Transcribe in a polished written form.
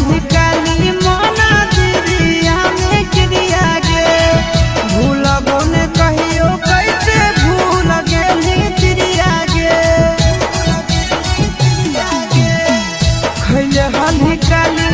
हल्दी काली मना दिरिया में क्रिया गे भूलबो ने कहियो कैसे भूल गेली तिरिया गे खैले हल्दी काली